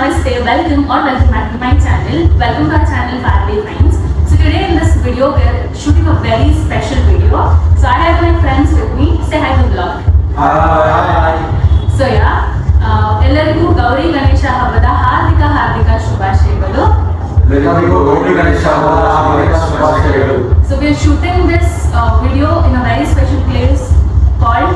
namaste, welcome back to my channel. Welcome to our channel Family Friends. So today in this video we are shooting a very special video. So I have my friends with me. Say hi to the vlog. Hi. So yeah, ಎಲ್ಲರಿಗೂ ಗೌರಿ ಗಣೇಶ ಹಬ್ಬದ ಹಾರ್ದಿಕ ಶುಭಾಶಯಗಳು. So we are shooting this video in a very special place called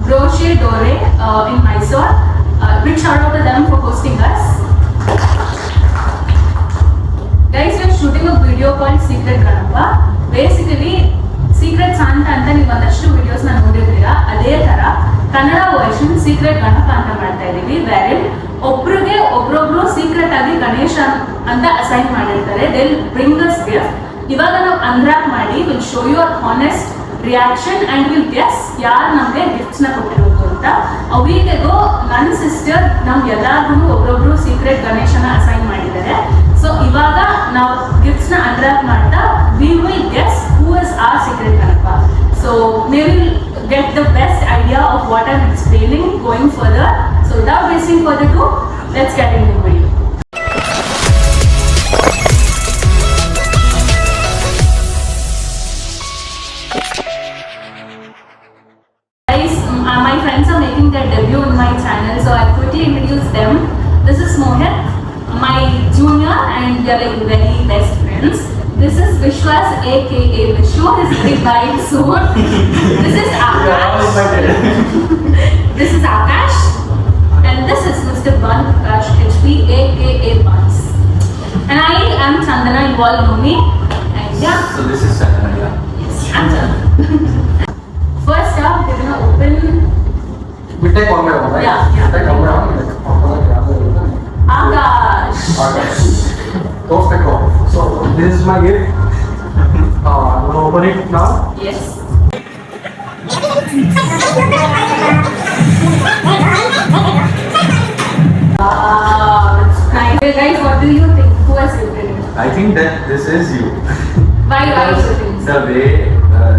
Brochet Dore in Mysore. Big shout out to them for hosting us. Guys, we are shooting a video called Secret Ganapa. Basically, Secret Santa ಅಂತ ನೀವು ಒಂದಷ್ಟು videos ನ ನೋಡಿರ್ತೀರಾ. ಅದೇ ತರ Kannada version secret Ganapa ಅಂತ ಮಾಡ್ತಾ ಇದೀವಿ. ವೇರ್ ಒಬ್ರೊಬ್ರು ಸೀಕ್ರೆಟ್ ಆಗಿ ಗಣೇಶ ಅಂತ ಅಸೈನ್ ಮಾಡಿರ್ತಾರೆ. They will bring us gift. ಇವಾಗ ನಾವು ಅನ್ರಾಪ್ ಮಾಡಿ will show your honest reaction and will guess ಯಾರು ನಮಗೆ ಗಿಫ್ಟ್ಸ್ ನ ಕೊಟ್ಟಿರೋದು ಅಂತ. ಅ ವೀಕ್ ಎಗೋ ನನ್ನ ಸಿಸ್ಟರ್ ನಮ್ ಎಲ್ಲಾರ್ಗು ಒಬ್ರೊಬ್ರು ಸೀಕ್ರೆಟ್ ಗಣೇಶನ ಅಸೈನ್ ಮಾಡಿದ್ದಾರೆ. ಸೊ ಇವಾಗ ನಾವು ಗಿಫ್ಟ್ಸ್ ನ ಅನ್ರಾಪ್ ಮಾಡ್ತಾ we will guess who is our secret Ganapa. So may will get the best idea of what I'm explaining going further. So without wasting further ado, let's get into the video. Guys, my friends are making their debut in my channel, so I'll quickly introduce them. This is Mohit, my junior, and we are like very best friends. This is Vishwas aka Vishu, his big bite soon. This is Akash. This is Akash. And this is Mr. Ban Prakash HP aka Buns. And I am Chandana, you all know me. And yeah. So this is Chandana, yeah. Yes, I'm Chandana. First up, we're gonna open. We take one by one, right? Yeah. Take one by one. Akash. Toast the call. So this is my gift. I'm gonna open it now. Yes. It's nice. Hey guys, what do you think? Who has gifted it? I think that this is you. Why do you think? The way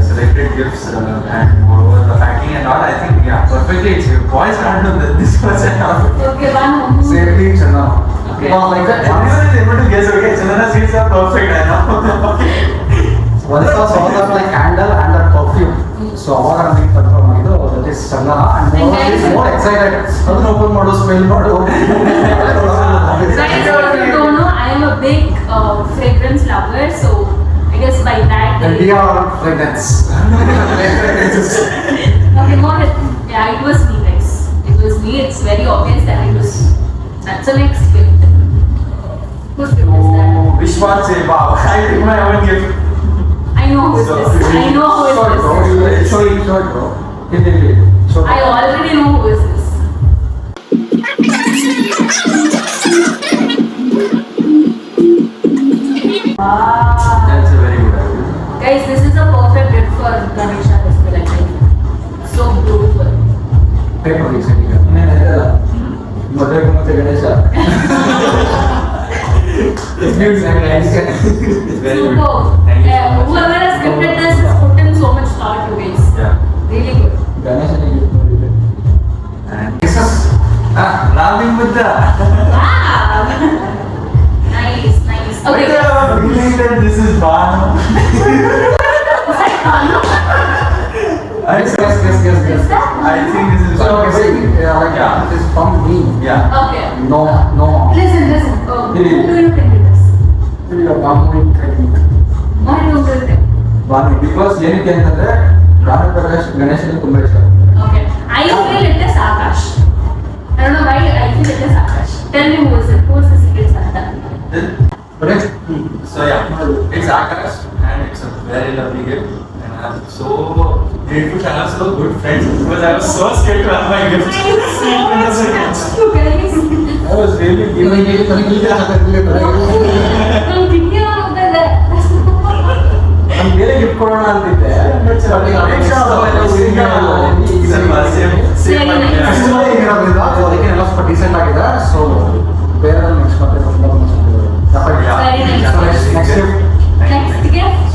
selected gifts and moreover the packing and all, I think perfectly it's you. Boys can't do this much and all. Okay, one. Same thing, Chandana. Okay. Like that. Everyone is able to guess. Okay, Chandana seats are perfect. I know. One is also like candle and the perfume. So all are being confirmed. That is Chandana, and Mohan is more excited. Other open model, smell model. Guys, if you don't know, I am a big fragrance lover, so I guess by that. And we are fragrance. Okay, Mohit. Yeah, it was me, guys. It was me. It's very obvious that it was. That's the next gift. Whose gift is that? Vishwan say, wow, I think my own gift. I know who is this. I know who is this. Show it, bro. I already know who is this. That's a very good idea. Guys, this is a perfect gift for Ganesha festival, I think. So beautiful. Paper is it? Mother Ganesha. It's very good. Super. Thank you so much. Whoever has gifted this has put in so much thought to this. Yeah. Really good. Ganesha is and this is laughing with the. Wow. Nice. Okay. Feeling that this is fun. Is that fun? Yes. Is that? I think this is. It is from me. Yeah. Okay. No. Listen. Who do you think it is? What do you think? Because ಏನಕ್ಕೆ ಅಂತಂದ್ರೆ ರಾಮ ಪ್ರಕಾಶ್ ಗಣೇಶನಿಗೆ ತುಂಬಾ ಇಷ್ಟ. Okay. I feel it is Akash. I don't know why I feel it is Akash. Tell me who is it? Who is the secret Santa? Correct? So it's Akash and it's a very lovely gift and I'm so grateful to have so good friends because I was so scared to have my gift. I am so much touched, you guys. I was really giving it I'm thinking of that. I'm ಬೇರೆ gift ಕೊಡೋಣ ಅಂತಿದ್ದೆ ಅದಕ್ಕೆ ಸ್ವಲ್ಪ decent ಆಗಿದೆ so ಬೇರೆ next ಮತ್ತೆ Very nice. Next Next gift.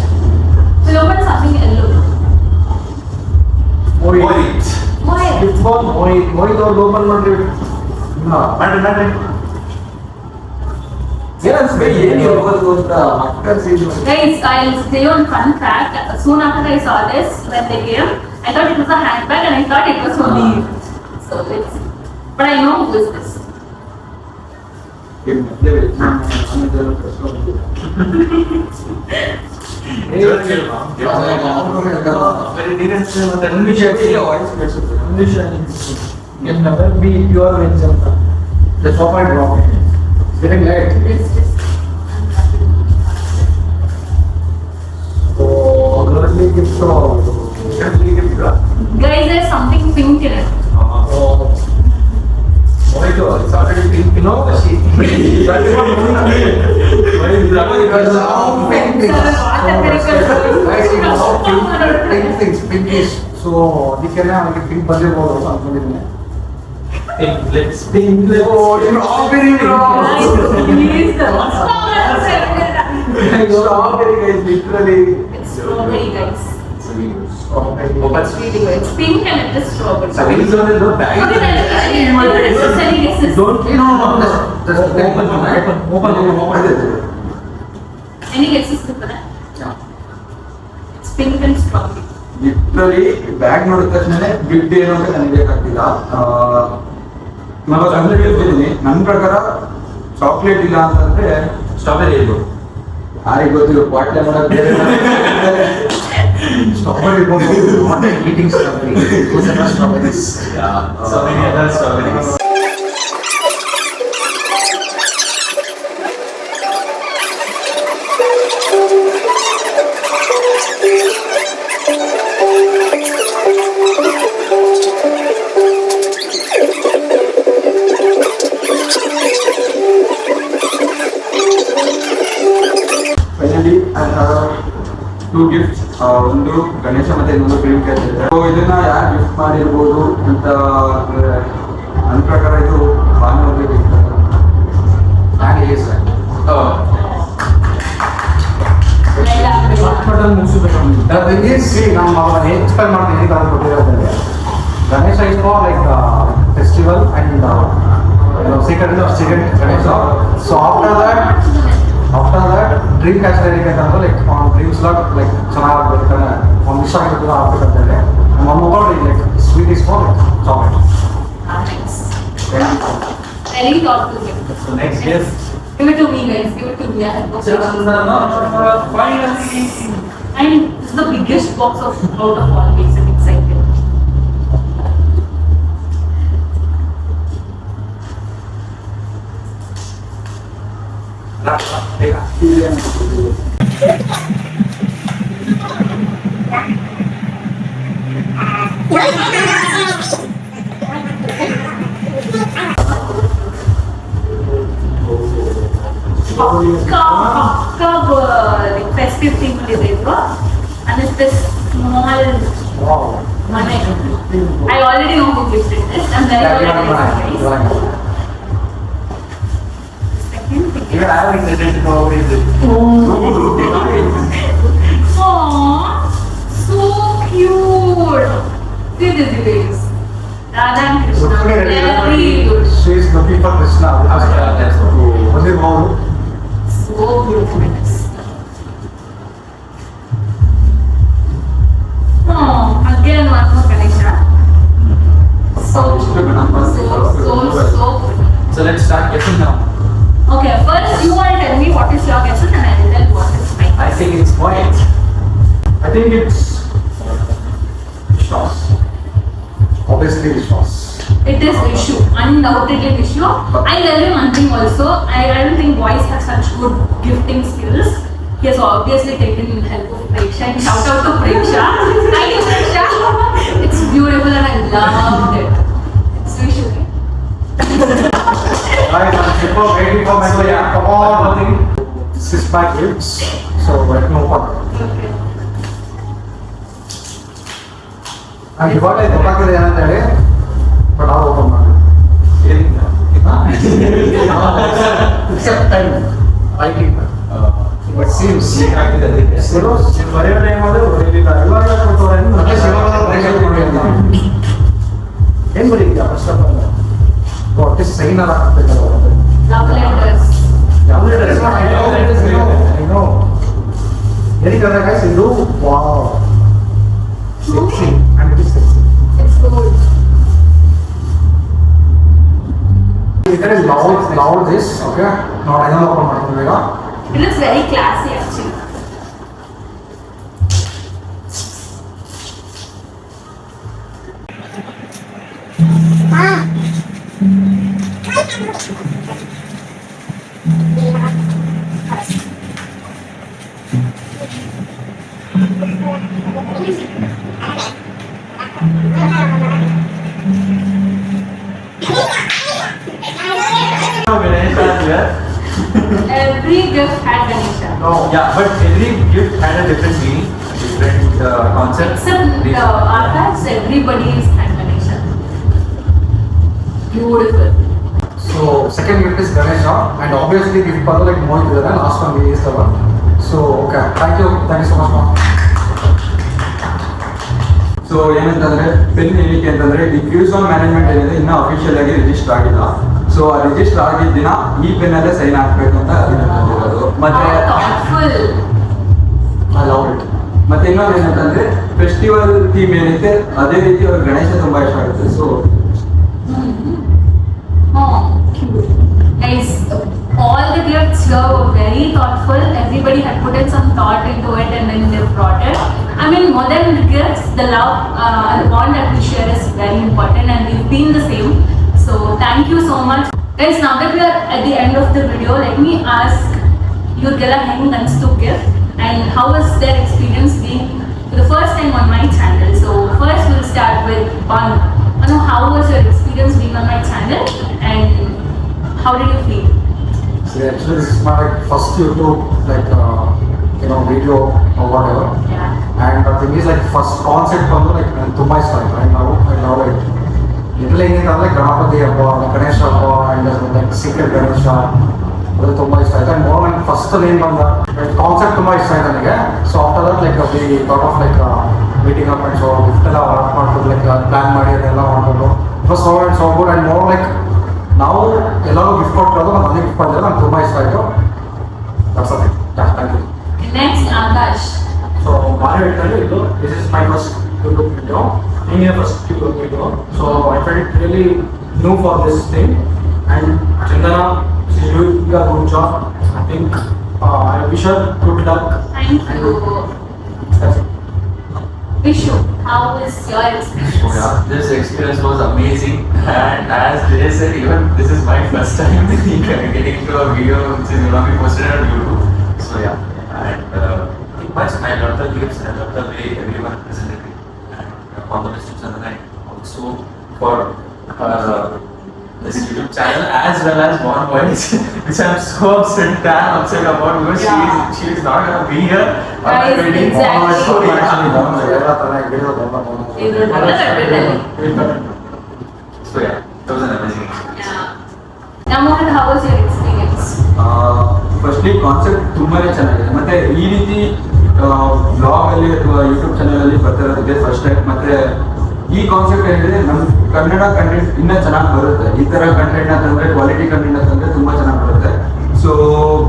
We'll open something yellow. Mohit Why? Gift ball Mohit ಅವ್ರು open ಮಾಡ್ರಿ ಮಾಡ್ರಿ Guys, I'll tell you one fun fact. Soon after I saw this, when they came, I thought it was a handbag and I thought it was for me. So it's, but I know who is this. Can never be pure veg ಅಂತ. The top and drop. Getting late. It's just. So, girly gift or girly gift? Guys, there's something pink in it. Mojito, it's already pink, you know? That is what pink things, pinkish. So, ಅದಕ್ಕೆಲ್ಲ ಅವನಿಗೆ pink ಬಂದಿರ್ಬೋದು ಅಂತ ಅನ್ಕೊಂಡಿದ್ದೀನಿ. Let's pink lips. Oh, you're all very wrong. Please, Strawberry guys, literally. it's strawberry, guys. Strawberry. It's pink and it is strawberry. So, it's on the bag. Okay, then, any guesses? Don't, no. Open. Any guesses for that? Yeah. It's pink and strawberry. Literally bag ನೋಡಿದ ತಕ್ಷಣ gift ಏನು ಅಂತ ನನಗೆ ಬೇಕಾಗ್ತಿಲ್ಲ. ನಾನು consider ಹೇಳ್ತಿದ್ದೀನಿ, ನನ್ನ ಪ್ರಕಾರ chocolate ಇಲ್ಲ ಅಂತಂದ್ರೆ ಸ್ಟ್ರಾಬೆರಿ ಇರ್ಬೋದು. ಯಾರಿಗೆ ಗೊತ್ತಿಲ್ಲ ಬಾಟ್ಲೆ ಮಾಡೋದು ಬೇರೆ ಸ್ಟ್ರಾಬೆರಿ ಇರ್ಬೋದು. Eating strawberry strawberries. Finally I have 2 gifts. ಒಂದು ಗಣೇಶ ಮತ್ತೆ ಇನ್ನೊಂದು ಡ್ರೀಮ್ ಕ್ಯಾಚ್ ಇದೆ. ಸೊ ಇದನ್ನ ಯಾರು ಗಿಫ್ಟ್ ಮಾಡಿರ್ಬೋದು ಅಂತ ನನ್ನ ಪ್ರಕಾರ ಇದು ಭಾನುವಾರ ಗಿಫ್ಟ್. ಎಕ್ಸ್ಪೆಕ್ಟ್ ಮಾಡ್ತೀನಿ ಕೊಟ್ಟಿರೋದ್ರೆ Ganesha is for like festival and secret Ganesha. So after that dream catch ಏನಕ್ಕೆ ಅಂತಂದ್ರೆ ಲೈಕ್ ಡ್ರೀಮ್ಸ್ ಲೈಕ್ ಚೆನ್ನಾಗಿರ್ಬೇಕಾದ್ರೆ ಒಂದು ಇಷ್ಟ ಆಗಿರ್ಬೋದು ಆಗ್ಬೇಕಂತೇಳಿ ನಮ್ಮ mobile like sweet is for chocolate. Nice. Very thoughtful gift. So next yes. Give it to me, guys. Give it to me. I have box. Finally. And this is the biggest box of out of all these. I'm excited. Like festive theme is it, and it's this small Wow. money. I already know who gifted this. I'm very surprised. Second thing. Even I have excited to know what is it. Aww, so cute. See this, guys. Radha and Krishna. Very good. She is looking for Krishna. Only more. So beautiful it is. Oh, again one more Ganesha. So good. So let's start guessing now. Okay, first you want to tell me what is your guesses and I will tell what is mine. I think it's white. I think it's sauce. Obviously it's sauce. It is Vishu, undoubtedly Vishu. I'll tell you one thing also. I don't think boys have such good gifting skills. He has obviously taken help of Preksha. And shout out to Preksha. Thank you, Preksha. It's beautiful and I loved it. It's Vishu, right? Guys, I'm super waiting for my come on. This is my gifts. So let me open. Okay. ನಾನು ಇವಾಗ ಗೊತ್ತಾಗ್ತದೆ ಏನಂತ ಹೇಳಿ but ನಾವು open ಮಾಡಿ but seems ಬರೆಯೋ time ಆದ್ರೆ ಇವಾಗ ಏನು ಬರೀತೀಯ ಫಸ್ಟ್ ಆಫ್ ಆಲ್ ಸೈನ್ ಎಲ್ಲ ಹಾಕ್ಬೇಕಲ್ಲ Love letters. ಯಾವ letters? ಏನಕ್ಕೆ ಗೈಸ್ ಇದು wow sexy and it is sexy. It's gold. You can loud this, okay? Now I know open ಮಾಡ್ತೀವಿ. It looks very classy actually. Ganesha is there. Every gift had Ganesha. No, yeah, but every gift had a different meaning, different concept. Except Akash, everybody's had Ganesha. Beautiful. So second gift is Ganesha and obviously gift ಬಂದು like Mohit ಇದೆ last one is the one. So okay, thank you so much ma'am. So ಏನಂತಂದ್ರೆ pen ಏನಕ್ಕೆ ಅಂತಂದ್ರೆ ಈ Qs one management ಏನಿದೆ ಇನ್ನೂ official ಆಗಿ register ಆಗಿಲ್ಲ. ಸೊ ಆ ರಿಜಿಸ್ಟರ್ ಆಗಿದ್ದ ದಿನ ಈ ಪೆನ್ ಅಲ್ಲೇ ಸೈನ್ ಹಾಕ್ಬೇಕು ಅಂತ ಅದನ್ನ ಬಂದಿರೋದು. ಮತ್ತೆ Thoughtful. I love it. ಮತ್ತೆ ಇನ್ನೊಂದು ಏನಂತಂದ್ರೆ ಫೆಸ್ಟಿವಲ್ ಥೀಮ್ ಏನಿದೆ ಅದೇ ರೀತಿ ಅವ್ರಿಗೆ ಗಣೇಶ ತುಂಬಾ ಇಷ್ಟ ಆಗುತ್ತೆ. So Oh, cute. Guys, all the gifts here were very thoughtful. Everybody had put in some thought into it and then they brought it. I mean, more than the gifts, the love, the bond that we share is very important and we've been the same. So thank you so much. Guys, now that we are at the end of the video, let me ask Yurgela Heng Ganstu gift and how was their experience being for the first time on my channel. So first we'll start with Banu. Banu, how was your experience being on my channel and how did you feel? So actually this is my like first YouTube like video or whatever. Yeah. And the thing is like first concept ಬಂದು like ನಾನು ತುಂಬಾ ಇಷ್ಟ ಆಯ್ತು. I love it. ಇದರಲ್ಲಿ ಏನಿದೆ ಅಂದ್ರೆ ಗಣಪತಿ ಹಬ್ಬ, ಗಣೇಶ ಹಬ್ಬ ಅಂಡ್ ಲೈಕ್ ಸೀಕ್ರೆಟ್ ಗಣೇಶ ಅದು ತುಂಬಾ ಇಷ್ಟ ಆಯ್ತು. ಅಂಡ್ ಮೋರ್ ನನಗೆ ಫಸ್ಟ್ ಏನು ಬಂದ ಕಾನ್ಸೆಪ್ಟ್ ತುಂಬಾ ಇಷ್ಟ ಆಯ್ತು ನನಗೆ. So after that like we thought of like meeting up and so gift ಎಲ್ಲ ವರ್ಕ್ ಮಾಡ್ಕೊಂಡು ಲೈಕ್ ಪ್ಲಾನ್ ಮಾಡಿ ಅದೆಲ್ಲ ಮಾಡ್ಕೊಂಡು it was so good and more like ನಾವು ಎಲ್ಲರೂ ಗಿಫ್ಟ್ ಕೊಟ್ಟಿರೋದು ಮತ್ತು ನನಗೆ ಗಿಫ್ಟ್ ಮಾಡಿದ್ರೆ ನಂಗೆ ತುಂಬಾ ಇಷ್ಟ ಆಯಿತು. That's all. Thank you. Next, Akash. So, this is my first YouTube video. Being a first YouTube video, so I felt really new for this thing. And Chandana, she's doing a good job. I think I wish her good luck. Thank you. That's it. Vishu, how was your experience? So yeah, this experience was amazing, and as they said, even this is my first time getting into a video which is going to be posted on YouTube. So yeah, and much I love the gifts, I love the way everyone presented it, and all the best to Chandana also for this YouTube channel as well as Born Boys, which I'm so upset about because she is not going to be here on my Guys, wedding. exactly. So yeah. ಎಲ್ಲ ಚೆನ್ನಾಗಿ ಬಿಡೋದು ಎಲ್ಲ ಇದು So yeah, that was an amazing experience. Yeah. Now, Mohan, how was your experience? Firstly concept ತುಂಬಾನೇ ಚೆನ್ನಾಗಿದೆ. ಮತ್ತೆ ಈ ರೀತಿ ಬ್ಲಾಗ್ ಅಲ್ಲಿ ಅಥವಾ ಯೂಟ್ಯೂಬ್ ಚಾನಲ್ ಅಲ್ಲಿ ಬರ್ತಿರೋದಕ್ಕೆ ಫಸ್ಟ್ ಟೈಮ್. ಮತ್ತೆ ಈ ಕಾನ್ಸೆಪ್ಟ್ ಏನಿದೆ ನಮ್ಮ ಕನ್ನಡ ಕಂಟೆಂಟ್ ಇನ್ನೂ ಚೆನ್ನಾಗಿ ಬರುತ್ತೆ. ಈ ತರ ಕಂಟೆಂಟ್ ಅಂತಂದ್ರೆ ಕ್ವಾಲಿಟಿ ಕಂಟೆಂಟ್ ಅಂತಂದ್ರೆ ತುಂಬಾ ಚೆನ್ನಾಗಿ ಬರುತ್ತೆ. So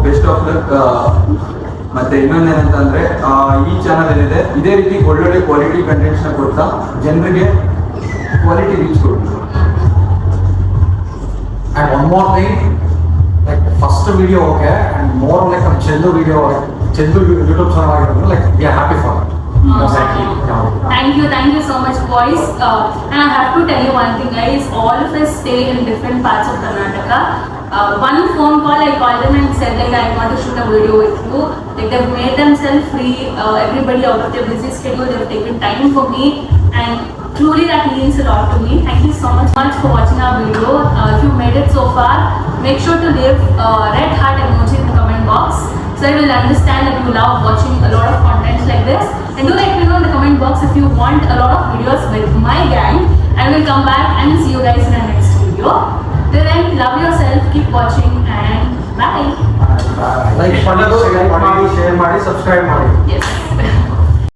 best of luck. ಮತ್ತೆ ಇನ್ನೊಂದೇನಂತಂದ್ರೆ ಈ ಚಾನಲ್ ಏನಿದೆ ಇದೇ ರೀತಿ ಒಳ್ಳೊಳ್ಳೆ ಕ್ವಾಲಿಟಿ ಕಂಟೆಂಟ್ಸ್ ನ ಕೊಡ್ತಾ ಜನರಿಗೆ ಕ್ವಾಲಿಟಿ ರೀಚ್ ಕೊಡ್ತೀವಿ. And one more thing, like first video okay, and more like a Chendu video, like Chendu YouTube channel, like we are happy for it. Exactly. Yeah. Thank you so much, boys. And I have to tell you one thing, guys. All of us stay in different parts of Karnataka. One phone call, I called them and said like I want to shoot a video with you. Like they've made themselves free. Everybody out of their busy schedule, they've taken time for me, and truly that means a lot to me. Thank you so much for watching our video. If you made it so far, make sure to leave red heart emoji in the comment box so I will understand that you love watching a lot of content like this. And do let me know in the comment box if you want a lot of videos with my gang, and we'll come back and see you guys in the next video. Till then, love yourself, keep watching, and bye. Like, share ಮಾಡಿ, subscribe ಮಾಡಿ. Yes.